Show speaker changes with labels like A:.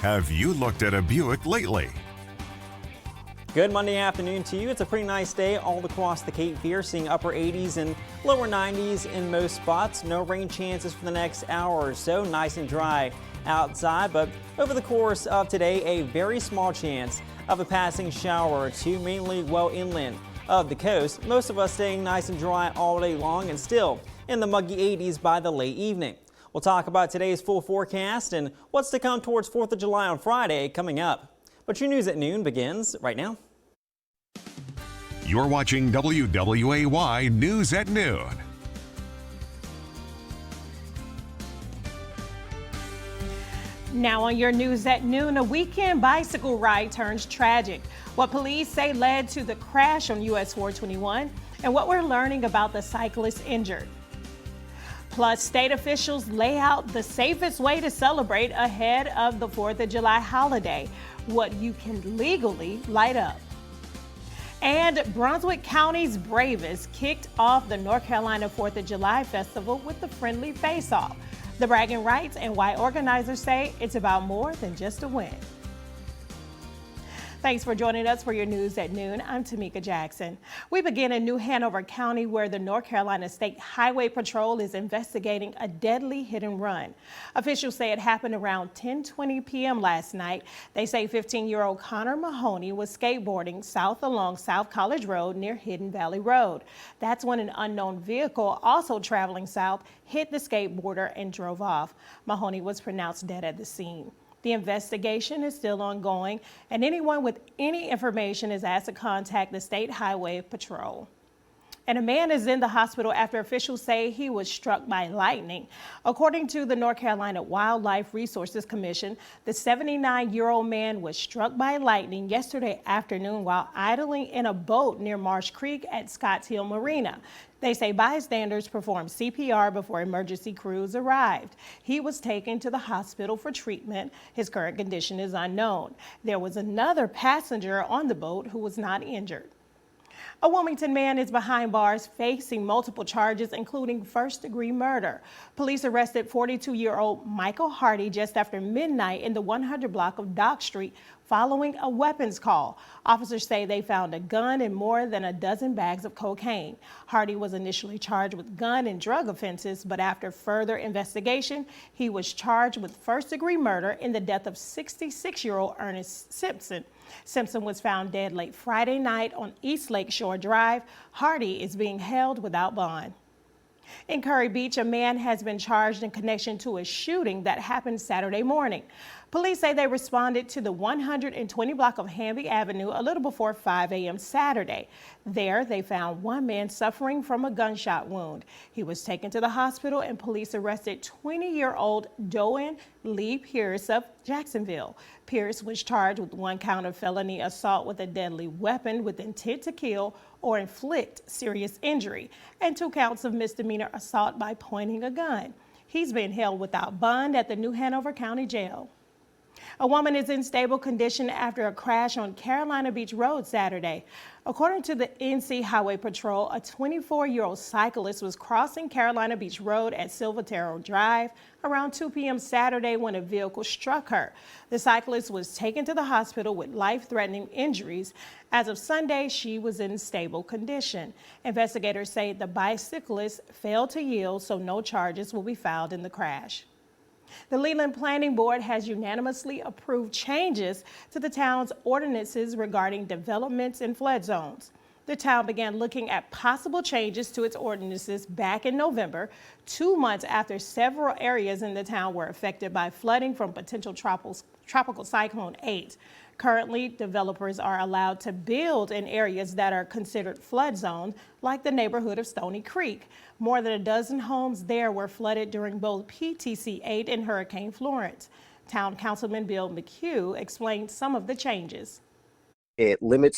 A: Have you looked at a Buick lately?
B: Good Monday afternoon to you. It's a pretty nice day all across the Cape Fear, seeing upper 80s and lower 90s in most spots. No rain chances for the next hour or so. Nice and dry outside, but over the course of today, a very small chance of a passing shower or two, mainly well inland of the coast. Most of us staying nice and dry all day long and still in the muggy 80s by the late evening. We'll talk about today's full forecast and what's to come towards 4th of July on Friday coming up. But your news at noon begins right now.
A: You're watching WWAY News at Noon.
C: Now on your news at noon, a weekend bicycle ride turns tragic. What police say led to the crash on US 421 and what we're learning about the cyclist injured. Plus, state officials lay out the safest way to celebrate ahead of the 4th of July holiday, what you can legally light up. And Brunswick County's bravest kicked off the North Carolina 4th of July Festival with the friendly face-off. The bragging rights and why organizers say it's about more than just a win. Thanks for joining us for your news at noon. I'm Tamika Jackson. We begin in New Hanover County, where the North Carolina State Highway Patrol is investigating a deadly hit and run. Officials say it happened around 10:20 p.m. last night. They say 15-year-old Connor Mahoney was skateboarding south along South College Road near Hidden Valley Road. That's when an unknown vehicle, also traveling south, hit the skateboarder and drove off. Mahoney was pronounced dead at the scene. The investigation is still ongoing, and anyone with any information is asked to contact the State Highway Patrol. And a man is in the hospital after officials say he was struck by lightning. According to the North Carolina Wildlife Resources Commission, the 79-year-old man was struck by lightning yesterday afternoon while idling in a boat near Marsh Creek at Scotts Hill Marina. They say bystanders performed CPR before emergency crews arrived. He was taken to the hospital for treatment. His current condition is unknown. There was another passenger on the boat who was not injured. A Wilmington man is behind bars facing multiple charges, including first-degree murder. Police arrested 42-year-old Michael Hardy just after midnight in the 100 block of Dock Street following a weapons call. Officers say they found a gun and more than a dozen bags of cocaine. Hardy was initially charged with gun and drug offenses, but after further investigation, he was charged with first-degree murder in the death of 66-year-old Ernest Simpson. Simpson was found dead late Friday night on East Lake Shore Drive. Hardy is being held without bond. In Curry Beach, a man has been charged in connection to a shooting that happened Saturday morning. Police say they responded to the 120 block of Hamby Avenue a little before 5 a.m. Saturday. There, they found one man suffering from a gunshot wound. He was taken to the hospital and police arrested 20-year-old Doan Lee Pierce of Jacksonville. Pierce was charged with 1 count of felony assault with a deadly weapon with intent to kill or inflict serious injury, and 2 counts of misdemeanor assault by pointing a gun. He's been held without bond at the New Hanover County Jail. A woman is in stable condition after a crash on Carolina Beach Road Saturday. According to the NC Highway Patrol, a 24-year-old cyclist was crossing Carolina Beach Road at Silvertero Drive around 2 p.m. Saturday when a vehicle struck her. The cyclist was taken to the hospital with life-threatening injuries. As of Sunday, she was in stable condition. Investigators say the bicyclist failed to yield, so no charges will be filed in the crash. The Leland Planning Board has unanimously approved changes to the town's ordinances regarding developments in flood zones. The town began looking at possible changes to its ordinances back in November, 2 months after several areas in the town were affected by flooding from potential tropical cyclone 8. Currently, developers are allowed to build in areas that are considered flood zones, like the neighborhood of Stony Creek. More than a dozen homes there were flooded during both PTC 8 and Hurricane Florence. Town Councilman Bill McHugh explained some of the changes.
D: It limits